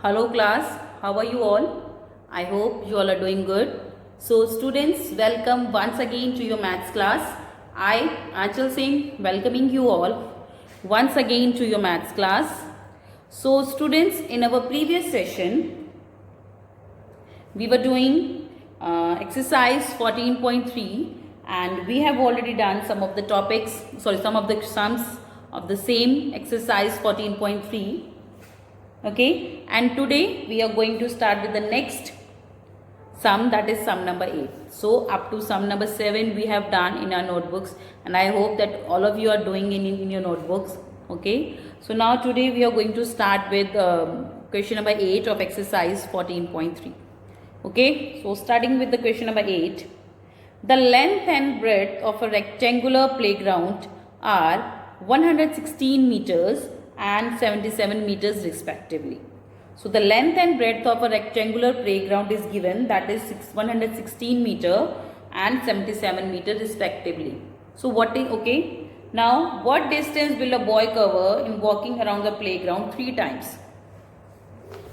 Hello class, how are you all? I hope you all are doing good. So students, welcome once again to your maths class. I, Anchal Singh, welcoming you all once again to your maths class. So students, in our previous session, we were doing exercise 14.3 and we have already done some of the sums of the same exercise 14.3. Okay, and today we are going to start with the next sum, that is sum number 8. So up to sum number 7 we have done in our notebooks, and I hope that all of you are doing in your notebooks. Okay, so now today we are going to start with question number 8 of exercise 14.3. Okay, so starting with the question number 8. The length and breadth of a rectangular playground are 116 meters and 77 meters respectively. So the length and breadth of a rectangular playground is given, that is 116 meter and 77 meter respectively. So now what distance will a boy cover in walking around the playground 3 times?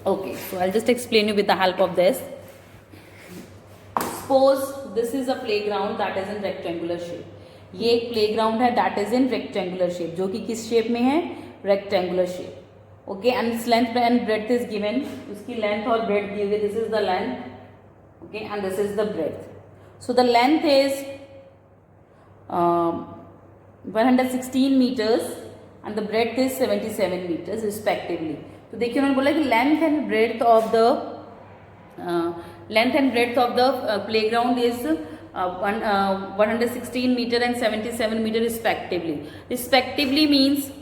Okay, so I'll just explain you with the help of this. Suppose this is a playground that is in rectangular shape. ये एक playground है that is in rectangular shape, जो कि किस shape में है? Rectangular shape. Okay, and its length and breadth is given. उसकी length और breadth दी हुई. This is the length. Okay, and this is the breadth. So the length is 116 meters and the breadth is 77 meters respectively. तो देखिए उन्होंने बोला कि length and breadth of the playground is 116 meter and 77 meter respectively. Respectively means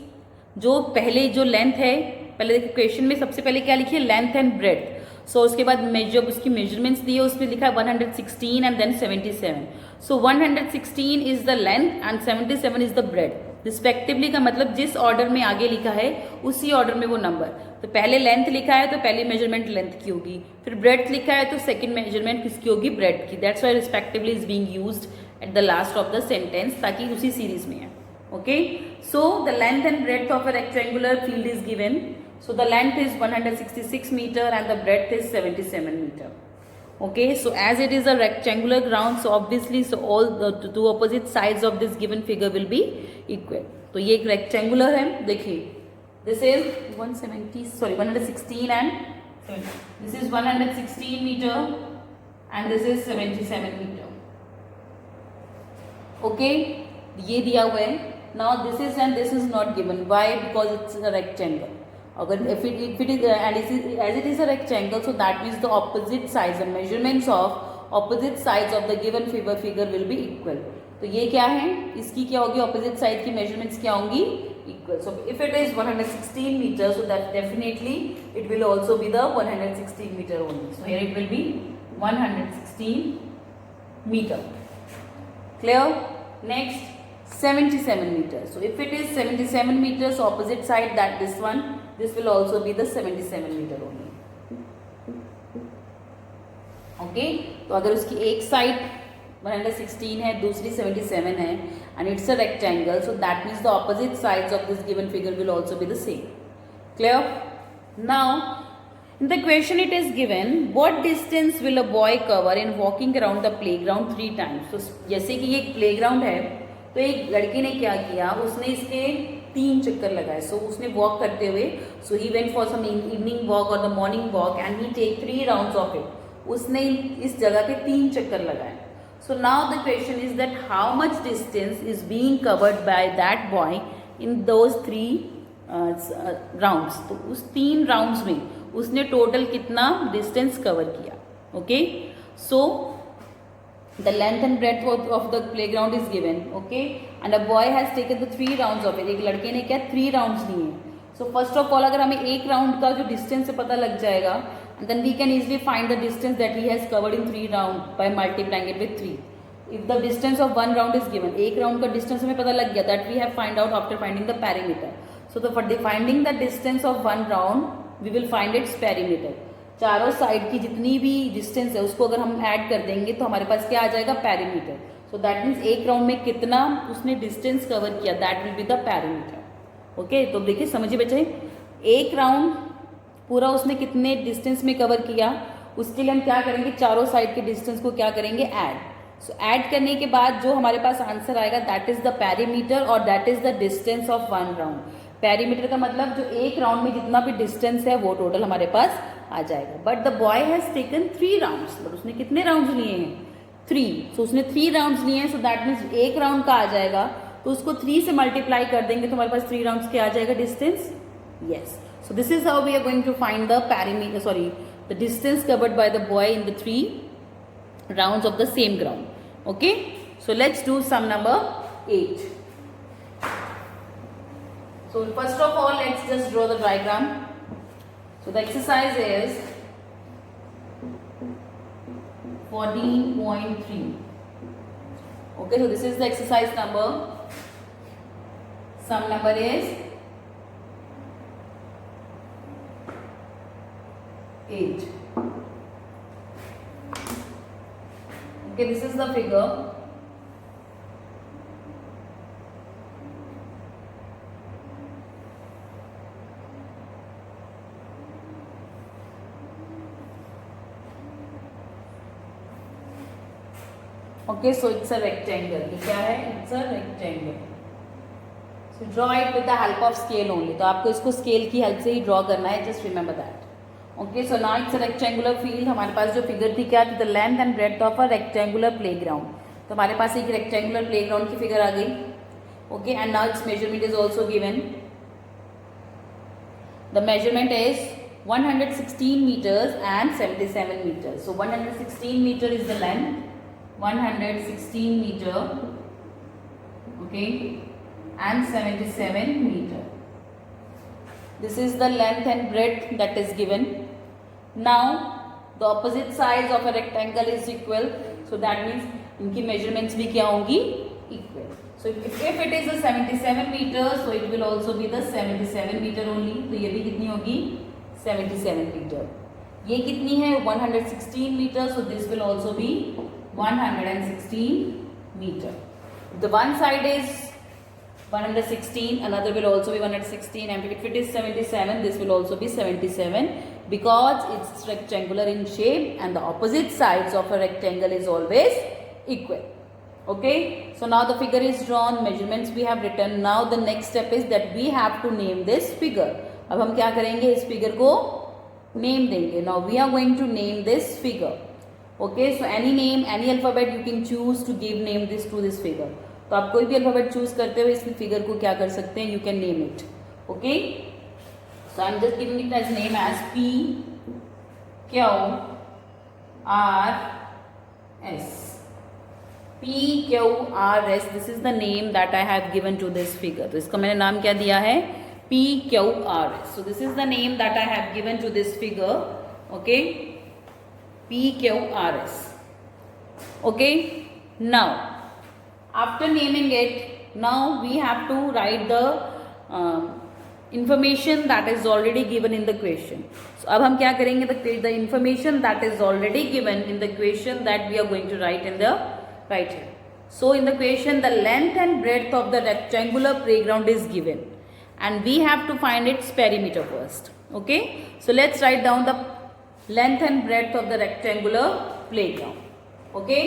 जो पहले जो length है, पहले देखिए क्वेश्चन में सबसे पहले क्या लिखिए, लेंथ एंड ब्रेड्थ. सो उसके बाद जब उसकी मेजरमेंट्स दी है उसमें लिखा है 116 and then 77. So 116 is the length and 77 is the breadth respectively. का मतलब जिस ऑर्डर में आगे लिखा है उसी ऑर्डर में वो नंबर. तो पहले लेंथ लिखा है तो पहली मेजरमेंट लेंथ की होगी, फिर ब्रेड्थ लिखा है तो सेकंड मेजरमेंट किसकी होगी, ब्रेड्थ की. That's why respectively is being used at the last of the sentence, ताकि उसी सीरीज में है. Okay, so the length and breadth of a rectangular field is given. So the length is 166 meter and the breadth is 77 meter. Okay, so as it is a rectangular ground, so obviously all the two opposite sides of this given figure will be equal. तो ये एक rectangular है, देखिए this is 116 and this is 116 meter and this is 77 meter. Okay, ये दिया हुआ है. Now this is and this is not given. Why? Because it's a rectangle. If it is and as it is a rectangle, so that means the opposite sides, the measurements of opposite sides of the given figure will be equal. तो ये क्या है, इसकी क्या होगी, opposite side की measurements क्या होंगी, equal. So if it is 116 meters, so that definitely it will also be the 116 meter only. So here it will be 116 meter. Clear? Next, 77 meters. So if it is 77 meters opposite side, that this will also be the 77 meter only. Okay, तो अगर उसकी एक side 116 है, दूसरी 77 है and it's a rectangle, so that means the opposite sides of this given figure will also be the same. Clear? Now in the question it is given, what distance will a boy cover in walking around the playground 3 times. तो जैसे कि ये एक playground है, तो एक लड़के ने क्या किया, उसने इसके 3 चक्कर लगाए. सो उसने वॉक करते हुए, so he went for some evening walk और the morning walk and he take 3 rounds of it. उसने इस जगह के 3 चक्कर लगाए. So now the question is that how much distance is being covered by that boy in those 3 rounds. तो उस 3 rounds में उसने टोटल कितना डिस्टेंस कवर किया. Okay, so the length and breadth of the playground is given. Okay, and a boy has taken the 3 rounds of it. एक लड़के ने क्या 3 rounds दिए. So first of all अगर हमें एक राउंड का जो डिस्टेंस है पता लग जाएगा, and then we can easily find the distance that he has covered in 3 rounds by multiplying it with 3. If the distance of 1 round is given, एक राउंड का डिस्टेंस हमें पता लग गया, that we have find out after finding the perimeter. So for finding the distance of 1 round, we will find its perimeter. चारों side की जितनी भी डिस्टेंस है उसको अगर हम ऐड कर देंगे तो हमारे पास क्या आ जाएगा, पैरीमीटर. सो दैट मीन्स एक राउंड में कितना उसने डिस्टेंस कवर किया, that will be the perimeter. Okay, तो देखिए समझिए बच्चे, एक राउंड पूरा उसने कितने डिस्टेंस में कवर किया, उसके लिए हम क्या करेंगे, चारों साइड के डिस्टेंस को क्या करेंगे, ऐड। सो ऐड करने के बाद जो हमारे पास आंसर आएगा दैट इज द पेरीमीटर और that is the distance of one round. Perimeter का मतलब जो एक राउंड में जितना भी डिस्टेंस है वो टोटल हमारे पास आ जाएगा। But the boy has taken 3 rounds, but उसने कितने राउंड्स लिए हैं, 3। सो उसने 3 राउंड्स लिए हैं, सो दैट मीन्स एक राउंड का आ जाएगा, तो उसको 3 से मल्टीप्लाई कर देंगे तो हमारे पास 3 राउंड्स के आ जाएगा distance. Yes, so this is how we are going to find the perimeter, sorry the distance covered by the boy in the 3 rounds of the same ground. Okay, so let's do sum number 8. So first of all, let's just draw the diagram. So the exercise is 14.3. Okay, so this is the exercise number. Sum number is 8. Okay, this is the figure. Okay, so it's a rectangle. ये क्या है? It's a rectangle. So draw it with the help of scale only. तो आपको इसको scale की help से ही draw करना है, just remember that. Okay, so now it's a rectangular field. हमारे पास जो फिगर थी क्या थी, the length and breadth of a rectangular playground. तो हमारे पास एक रेक्टेंगुलर प्लेग्राउंड की फिगर आ गई। Okay, and now it's measurement is also given. The measurement is 116 meters and 77 meters. So 116 meter is the length, 116 meter, okay, and 77 meter. This is the length and breadth that is given. Now the opposite sides of a rectangle is equal, so that means इनकी measurements भी क्या होंगी, equal. So if it is a 77 meter, so it will also be the 77 meter only. तो ये भी कितनी होगी, 77 meter. ये कितनी है, 116 meter, so this will also be 116 meter. The one side is 116, another will also be 116, and if it is 77, this will also be 77 because it's rectangular in shape and the opposite sides of a rectangle is always equal. Okay, so now the figure is drawn, measurements we have written. Now the next step is that we have to name this figure. अब हम क्या करेंगे, इस figure को name देंगे. Now we are going to name this figure. Okay, so any name, any alphabet you can choose to give name this to this figure. तो आप कोई भी अल्फाबेट चूज करते हुए इस फिगर को क्या कर सकते हैं, you can name it. Okay, so I am just giving it as name as PQRS. PQRS, this is the name that I have given to this figure. तो इसका मैंने नाम क्या दिया है, PQRS. So this is the name that I have given to this figure. Okay, PQRS. Okay, now after naming it, now we have to write the information that is already given in the question. So अब हम क्या करेंगे, the information that is already given in the question that we are going to write in the right here. So in the question, the length and breadth of the rectangular playground is given and we have to find its perimeter first. Okay, so let's write down the length and breadth of the rectangular playground. Okay,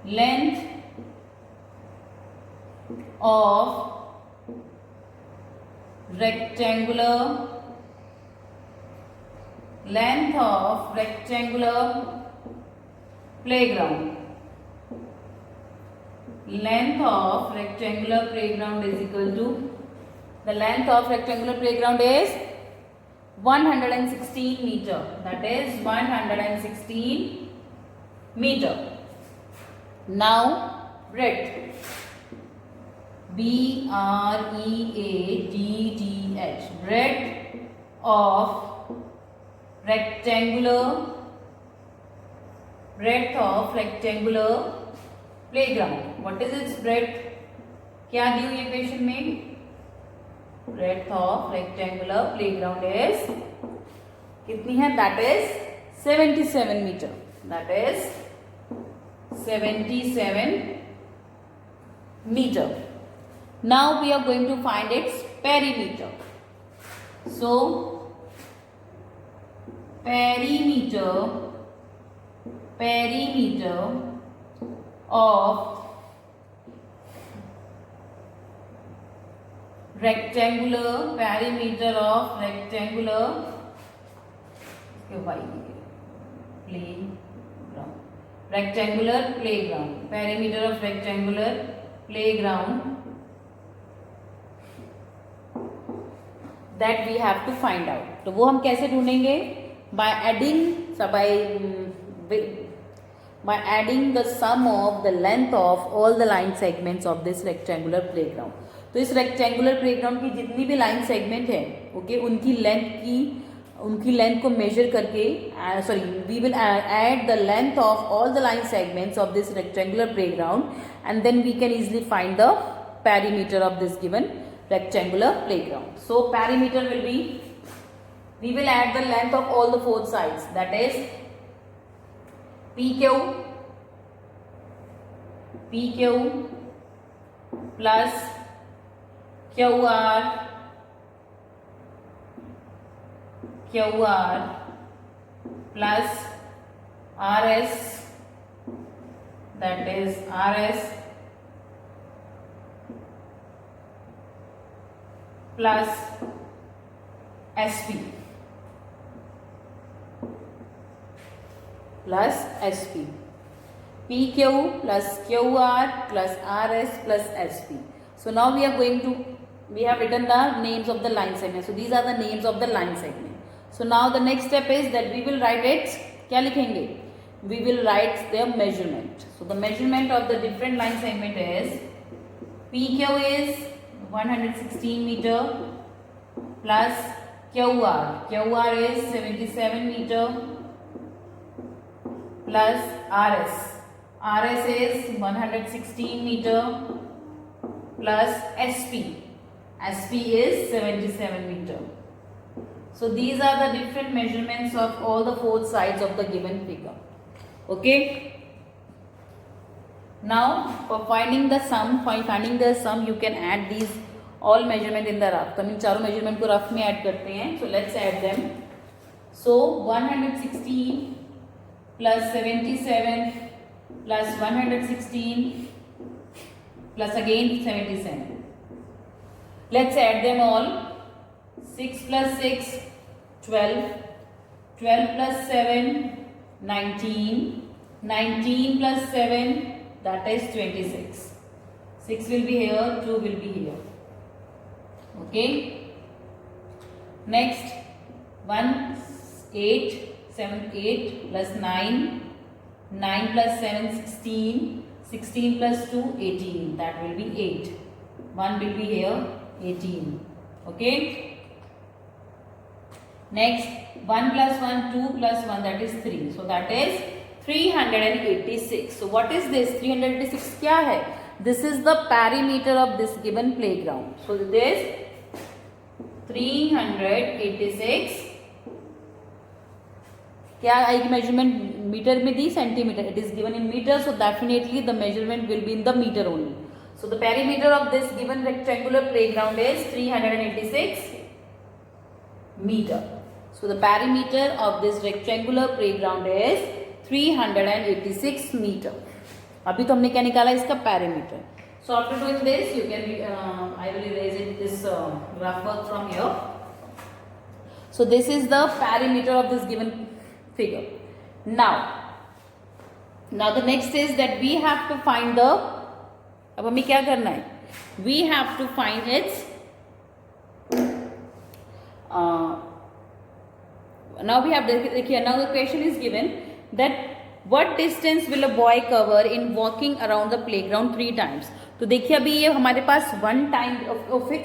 length of rectangular playground. Length of rectangular playground is equal to, the length of rectangular playground is 116 meter. That is 116 meter. Now breadth, BREADTH, breadth of rectangular playground. What is its breadth? क्या दी हुई है question में, breadth of rectangular playground is कितनी है, that is 77 meter. That is 77 meter. Now we are going to find its perimeter. So perimeter of rectangular playground that we have to find out. तो वो हम कैसे ढूंढेंगे? by adding the sum of the length of all the line segments of this rectangular playground. तो इस rectangular playground की जितनी भी line segment है, ओके, उनकी लेंथ को मेजर करके we will add the length of all the line segments of this rectangular playground, and then we can easily find the perimeter of this given rectangular playground. So perimeter will be, we will add the length of all the four sides, that is PQ plus QR plus RS, that is RS plus SP PQ plus QR plus RS plus SP. So now we have written the names of the line segments. So these are the names of the line segment. So now the next step is that we will write it. क्या लिखेंगे? We will write their measurement. So the measurement of the different line segment is PQ is 116 meter plus QR is 77 meter plus RS is 116 meter plus SP is 77 meter. So these are the different measurements of all the four sides of the given figure. Okay. Now for finding the sum, you can add these all measurement in the rough. तो हम इन चारों measurement को rough में add करते हैं. So let's add them. So 116 plus 77 plus 116 plus again 77. Let's add them all. 6 plus 6, 12. 12 plus 7, 19. 19 plus 7, that is 26. 6 will be here, 2 will be here. Okay. Next, 1, 8, 7, 8 plus 9. 9 plus 7, 16. 16 plus 2, 18. That will be 8. 1 will be here, 18. Okay. Next, 1 plus 1, 2 plus 1, that is 3. So that is 386. So what is this? 386 क्या है? This is the perimeter of this given playground. So this 386 क्या आएगी measurement? Metre में दी, centimetre. It is given in meter, so definitely the measurement will be in the meter only. So the perimeter of this given rectangular playground is 386 meter. So the perimeter of this rectangular playground is 386 meter. अभी तो हमने क्या निकाला इसका perimeter. So after doing this, you can I will erase it this rough work from here. So this is the perimeter of this given figure. Now the next is that we have to find the. अब हमें क्या करना है? We have to find its. Now we have देखिए, now the question is given that what distance will a boy cover in walking around the playground 3 times. तो देखिए अभी ये हमारे पास 1 time ओके.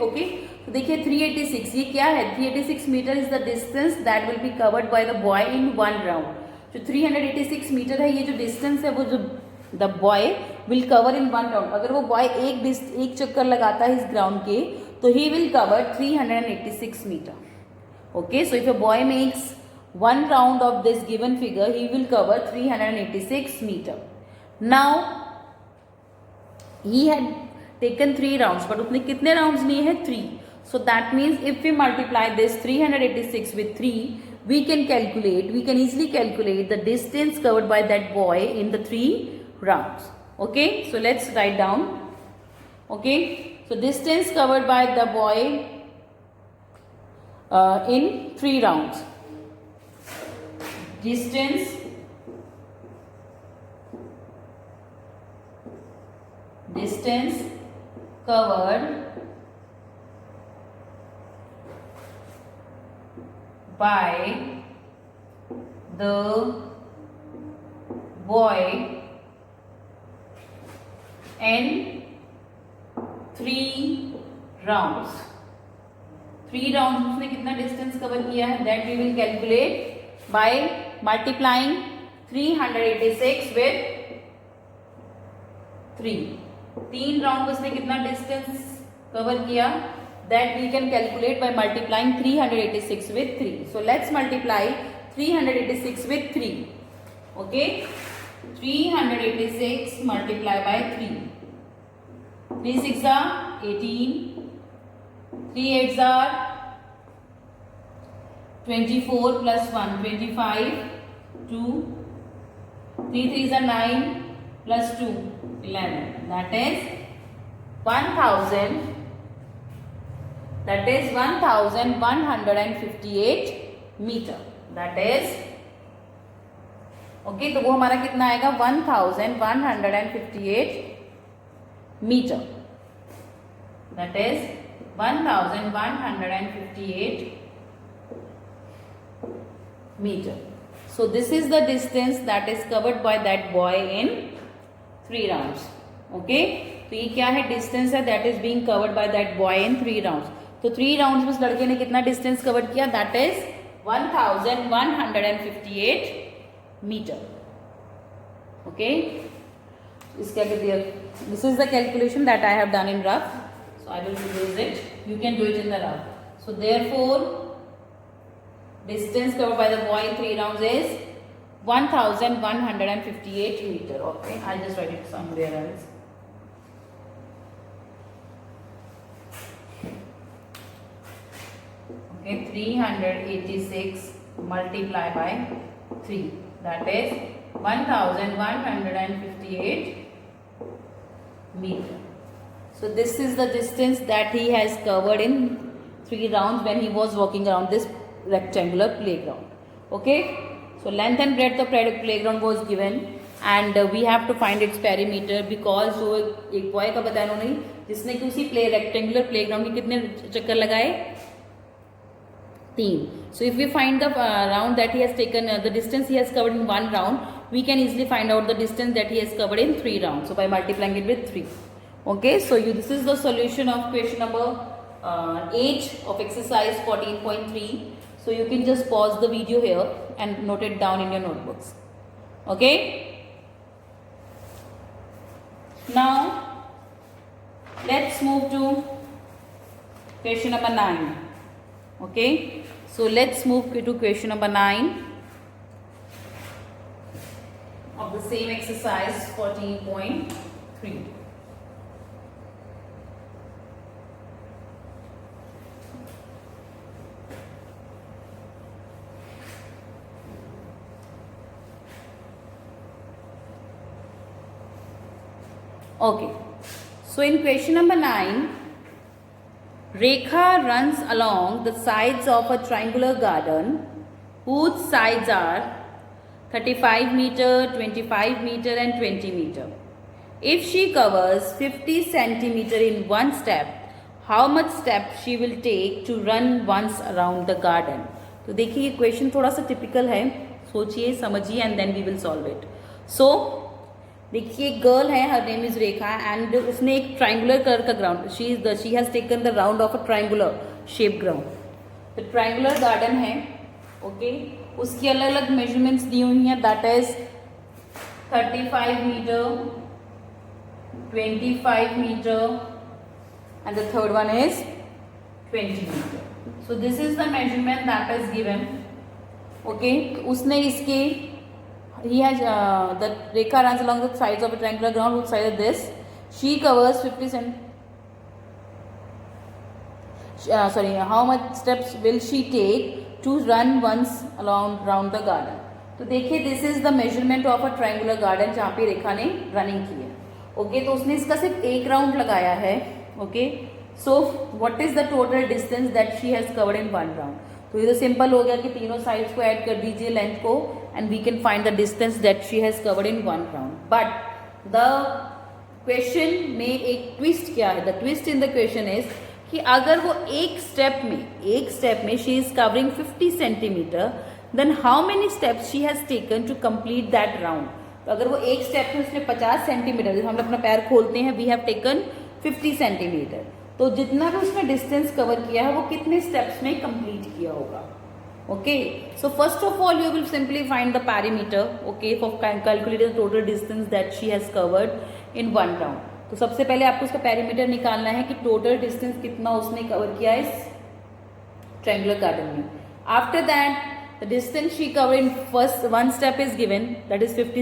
तो देखिए 386 ये क्या है? 386 meter is the distance that will be covered by the boy in 1 round. जो 386 मीटर है, ये जो डिस्टेंस है वो जो the boy will cover in 1 round. अगर वो बॉय एक चक्कर लगाता है इस ग्राउंड के, तो he will cover 386 meter. Okay, so if a boy makes 1 round of this given figure, he will cover 386 meter. Now he had taken 3 rounds, but उसने कितने rounds लिए हैं? 3. So that means if we multiply this 386 with 3, we can easily calculate the distance covered by that boy in the 3 rounds. Okay, so let's write down. Okay, so distance covered by the boy in 3 rounds. Distance covered by the boy in 3 rounds. 3 rounds उसने कितना distance cover किया है, that we will calculate by multiplying 386 with 3 round में उसने कितना distance cover किया, that we can calculate by multiplying 386 with 3. So let's multiply 386 with 3. Okay, 386 multiply by 3. 3 6 are 18, 3 8 are 24 plus 1 25, 2, 3 3 are 9 plus 2 11. That is 1000. That is 1158 meter. That is okay, तो वो हमारा कितना आएगा 1158 meter. That is 1158 meter. So this is the distance that is covered by that boy in 3 rounds. Okay, तो ये क्या है, distance है that is being covered by that boy in 3 rounds. तो 3 राउंड्स में उस लड़के ने कितना डिस्टेंस कवर किया, दैट इज 1158 मीटर. ओके, इसका दिया, this is the calculation that I have done in rough, so I will use it, you can do it in the rough. So therefore distance covered by the boy in 3 rounds is 1158 meter. Okay, I just write it somewhere else. Okay, 386 multiply by 3, that is 1158 meter. So this is the distance that he has covered in 3 rounds when he was walking around this rectangular playground. Okay, so length and breadth of playground was given and we have to find its perimeter because जो एक boy का बताया उन्होंने, जिसने कि उसी rectangular playground के कितने चक्कर लगाए, 3. So if we find the round that he has taken, the distance he has covered in 1 round, we can easily find out the distance that he has covered in 3 rounds. So by multiplying it with 3. Okay, so this is the solution of question number 8 of exercise 14.3. So you can just pause the video here and note it down in your notebooks. Okay. Now let's move to question number 9. Okay, so let's move to question number 9 of the same exercise 14.3. Okay, so in question number 9, Rekha runs along the sides of a triangular garden whose sides are 35 meter, 25 meter and 20 meter. If she covers 50 centimeter in one step, how much step she will take to run once around the garden? तो देखिए ये question थोड़ा सा typical है, सोचिए समझिए and then we will solve it. So देखिए एक गर्ल है, her name is Rekha and उसने एक ट्राइंगुलर कलर का ground, she has taken the round of a triangular shape ground. तो ट्राइंगुलर गार्डन है. ओके, उसकी अलग अलग मेजरमेंट्स दी हुई हैं, that is 35 metre, 25 metre and the third one is 20 metre. So this is the measurement that is given. Okay, उसने इसके he has the Rekha runs along the sides of a triangular ground whose side is this. She covers 50 cent. sorry, how much steps will she take to run once around the garden. तो देखिए this is the measurement of a triangular garden जहाँ पे रेखा ने running की है. Okay तो उसने इसका सिर्फ एक राउंड लगाया है. Okay so what is the total distance that she has covered in one round. तो ये तो सिंपल हो गया कि तीनों साइड्स को ऐड कर दीजिए लेंथ को and we can find the distance that she has covered in one round. But the question में एक ट्विस्ट क्या है. The twist in the question is कि अगर वो एक स्टेप में she is covering 50 centimeter then how many steps she has taken to complete that round. तो अगर वो एक स्टेप में उसने 50 सेंटीमीटर, जैसे हम अपना पैर खोलते हैं वी हैव टेकन 50 सेंटीमीटर, तो जितना भी उसने डिस्टेंस कवर किया है वो कितने स्टेप्स में कंप्लीट किया होगा. Okay so first of all you will simply find the perimeter. Okay for calculate the total distance that she has covered in one round. तो सबसे पहले आपको उसका पैरीमीटर निकालना है कि टोटल डिस्टेंस कितना उसने कवर किया है इस ट्रायंगुलर गार्डन में. After that the distance she covered in first one step is given, that is 50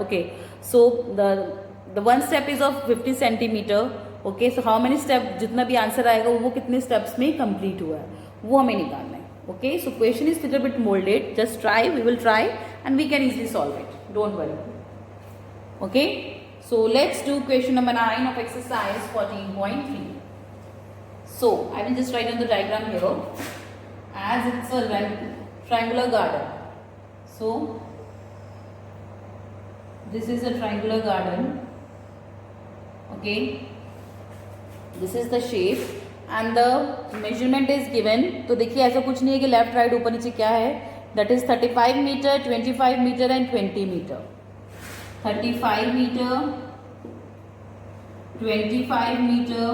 okay so the one step is of 50 centimeter. okay so how many step, जितना भी answer आएगा वो कितने steps में complete हुआ है वो हमें निकालना है. okay so question is little bit molded, just try, we will try and we can easily solve it, don't worry. okay so let's do question number 9 of exercise 14.3. so I will just write on the diagram here as it's a triangular garden. so this is a triangular garden. okay this is the shape and the measurement is given. तो देखिए ऐसा कुछ नहीं है कि left right ऊपर नीचे क्या है. that is 35 metre 25 metre and 20 meter. 35 metre 25 metre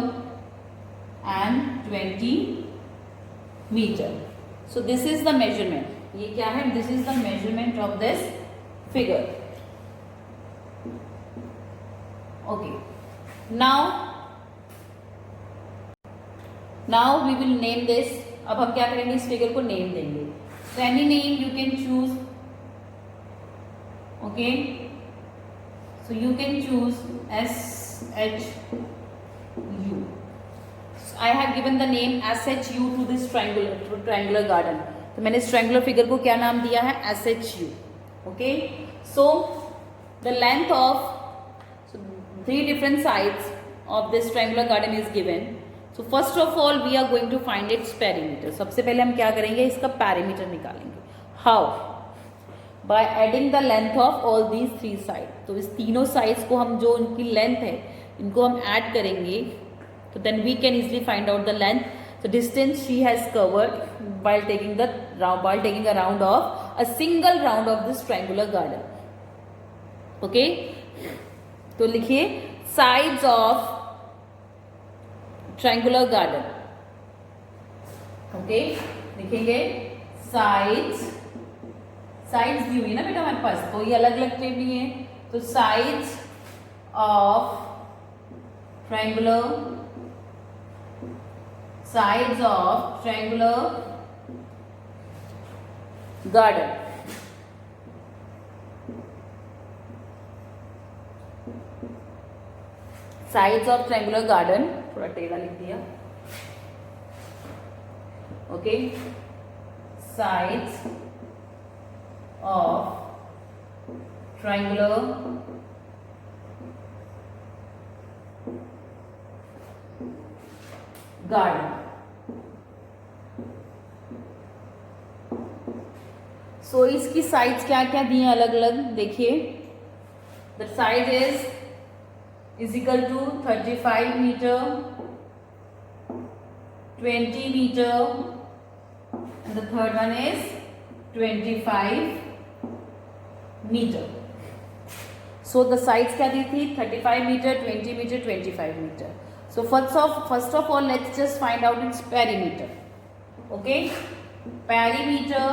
and 20 meter. So this is the measurement. ये क्या है? This is the measurement of this figure. Okay. Now we will name this. अब हम क्या करेंगे इस फिगर को नेम देंगे. So any name you can choose. Okay. So you can choose SHU. I have given the name SHU to this triangular garden. तो मैंने इस ट्रायंगुलर फिगर को क्या नाम दिया है SHU. okay so the length of 3 different sides of this triangular garden is given. so first of all we are going to find its perimeter. सबसे पहले हम क्या करेंगे इसका पैरीमीटर निकालेंगे. how? by adding the length of all these 3 sides. तो इस तीनों साइड्स को हम जो उनकी लेंथ है इनको हम ऐड करेंगे. So then we can easily find out the length, the distance she has covered while taking a round of a single round of this triangular garden. okay तो लिखिए sides of triangular garden. okay लिखेंगे sides दी हुई है ना बेटा हमारे पास, तो ये अलग अलग टाइप नहीं है. तो sides of triangular garden. sides of triangular garden, थोड़ा टेढ़ा लिख दिया. okay sides of triangular garden. सो इसकी साइड्स क्या क्या दी हैं अलग अलग. देखिए the side is equal to 35 meter 20 meter and the third one is 25 meter. So the sides क्या दी थी 35 meter 20 meter 25 meter. So first of all let's just find out its perimeter. okay perimeter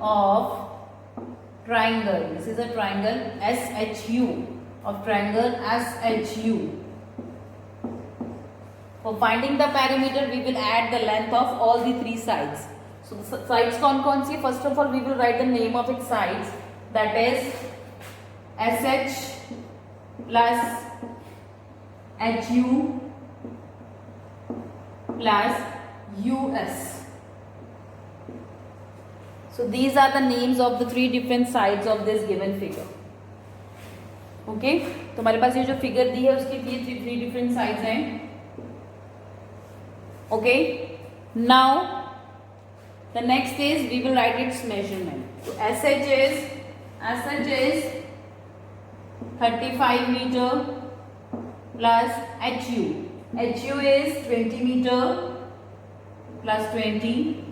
of triangle, this is a triangle SHU, of triangle SHU. for finding the perimeter we will add the length of all the 3 sides. so the sides कौन सी. first of all we will write the name of its sides, that is SH plus HU plus US. So these are the names of the three different sides of this given figure. Okay, तो हमारे पास ये जो figure दी है उसकी ये three different sides हैं. Okay, now the next is we will write its measurement. So SH is 35 meter plus HU. HU is 20 meter plus 20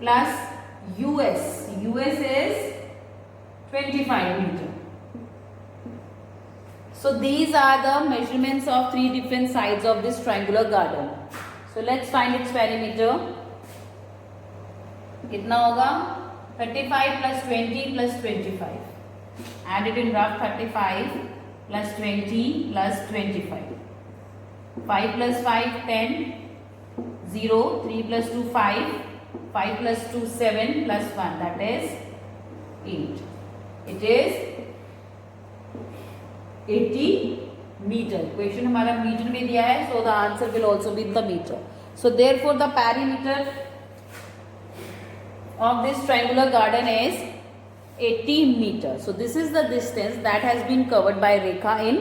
plus US. US is 25 meter. So these are the measurements of three different sides of this triangular garden. So let's find its perimeter. कितना होगा? 35 plus 20 plus 25. Add it in rough. 35 plus 20 plus 25. 5 plus 5 10. 0. 3 plus 2 5. 5 plus 2 7 plus 1, that is 8. It is 80 meter. Question हमारा metre में दिया है, so the answer will also be the meter. So therefore the perimeter of this triangular garden is 80 meter. So this is the distance that has been covered by Rekha in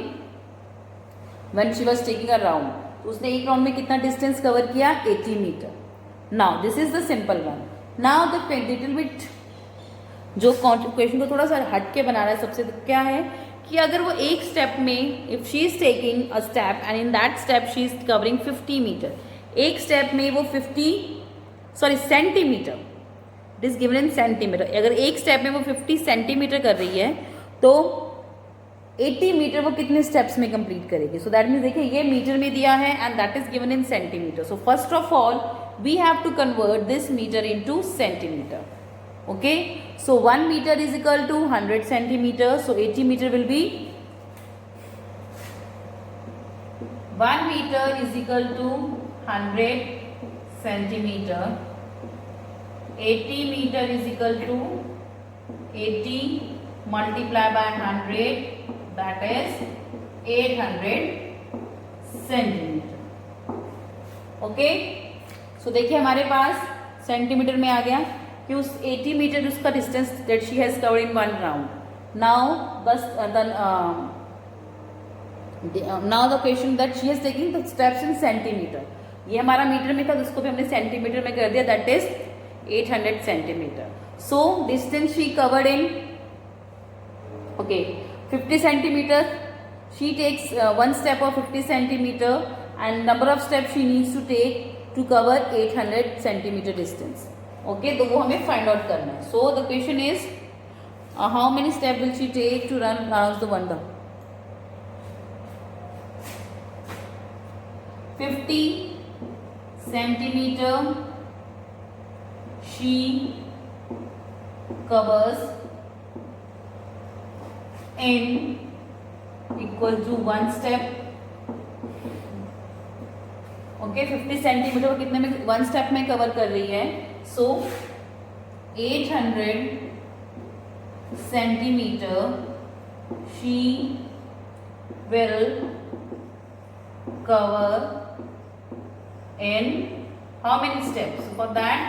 when she was taking a round. तो उसने एक round में कितना distance cover किया? 80 metre. Now this is the simple one. Now the little bit जो question को थोड़ा सा हट के बना रहा है सबसे, क्या है कि अगर वो एक स्टेप में if she is taking a step and in that step she is covering 50 meter, एक स्टेप में वो 50 centimeter, it is given in centimeter, अगर एक स्टेप में वो 50 सेंटीमीटर कर रही है तो 80 मीटर वो कितने स्टेप्स में कंप्लीट करेगी. सो दैट मीन्स देखिए ये मीटर में दिया है and that is given in centimeter. So first of all we have to convert this meter into centimeter. Okay, so 1 meter is equal to 100 centimeters. So 80 meter will be 1 meter is equal to 100 centimeter. 80 meter is equal to 80 multiplied by 100, that is 800 centimeter. Okay, so देखिए हमारे पास centimetre में आ गया कि उस 80 metre उसका distance that she has covered in one round. Now बस now the question that she has taking the steps in centimetre. ये हमारा मीटर में था तो उसको भी हमने सेंटीमीटर में कर दिया, that is 800 centimetre. So distance she covered in 50 centimeter. She takes one step of 50 centimeter and number of steps she needs to take to cover 800 centimeter distance. Okay, तो वो हमें फाइंड आउट करना है. So the question is how many step will she take to run around the wonder. 50 centimeter she covers in equal to one step. Okay 50 centimeter वो कितने में one step में cover कर रही है. सो 800 centimetre she will cover in how many steps? So for that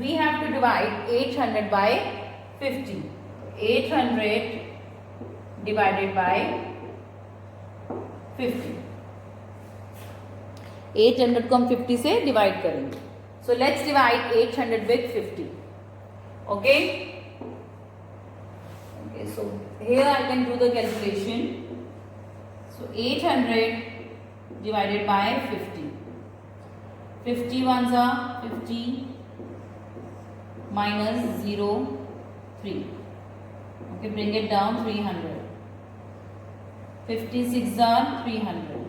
we have to divide 800 by 50. 800 divided by 50. 800 को हम 50 से डिवाइड करेंगे. So let's divide 800 with 50. Okay? Okay, so here I can do the calculation. So 800 divided by 50. 50 ones are 50 minus 0, 3. Okay, bring it down 300. 56 are 300.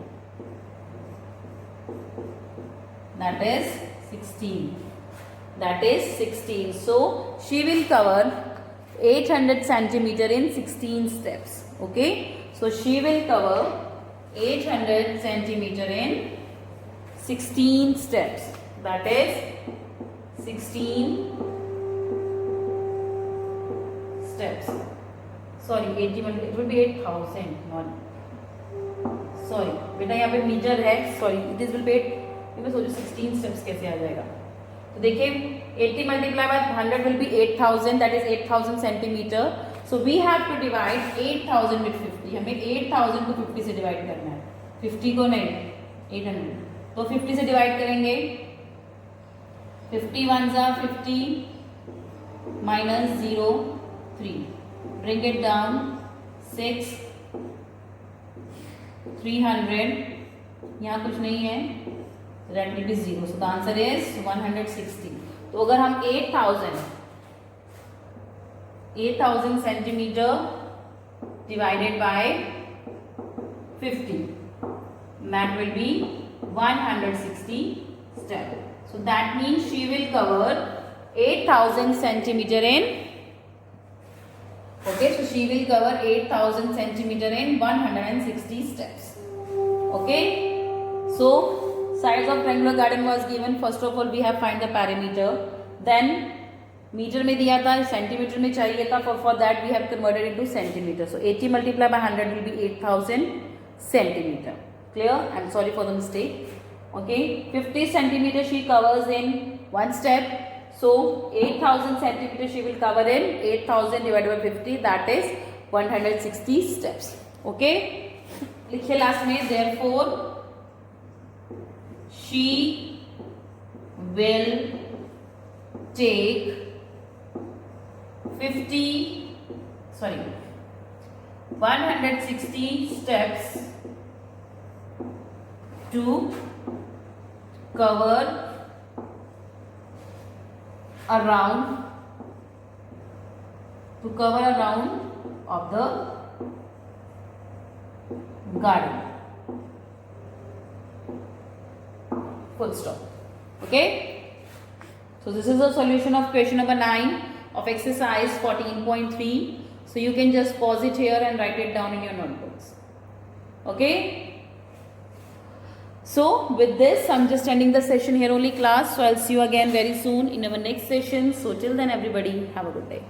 That is 16. That is 16. So she will cover 800 centimeter in 16 steps. Okay. So she will cover 800 centimeter in 16 steps. That is 16 steps. Sorry, 80, it will be 8,000. Not sorry बेटा यहाँ पे metre है, sorry it is will be, मैं सोचू 16 steps कैसे आ जाएगा। तो देखिए 80 multiply by 100 will be 8000, that is 8000 centimeter. So we have to divide 8000 with 50, हमें 8000 को 50 से डिवाइड करना है, 50 को नहीं 800, तो 50 से डिवाइड करेंगे, 50 1 जा 50 माइनस 0 3, ब्रिंग इट डाउन 6 300, यहाँ कुछ नहीं है, that will B 0, so the answer is 160। तो अगर हम 8000 centimetre divided by 50, that will be 160 step. So that means she will cover 8000 centimeter in, okay, so she will cover 8000 centimeter in 160 steps. Okay, so size of triangular garden was given. First of all we have find the perimeter, then meter में दिया था, centimetre में चाहिए था, for that we have converted into centimeter. So 80 multiplied by 100 will be 8000 centimeter. Clear? I'm sorry for the mistake. Okay, 50 centimeter she covers in one step, so 8000 centimeter she will cover in 8000 divided by 50, that is 160 steps. Okay, लिखिए last में, therefore she will take 160 steps to cover around of the garden. Full stop. Okay, so this is the solution of question number 9 of exercise 14.3. so you can just pause it here and write it down in your notebooks. Okay, so with this I'm just ending the session here only, class. So I'll see you again very soon in our next session. So till then everybody have a good day.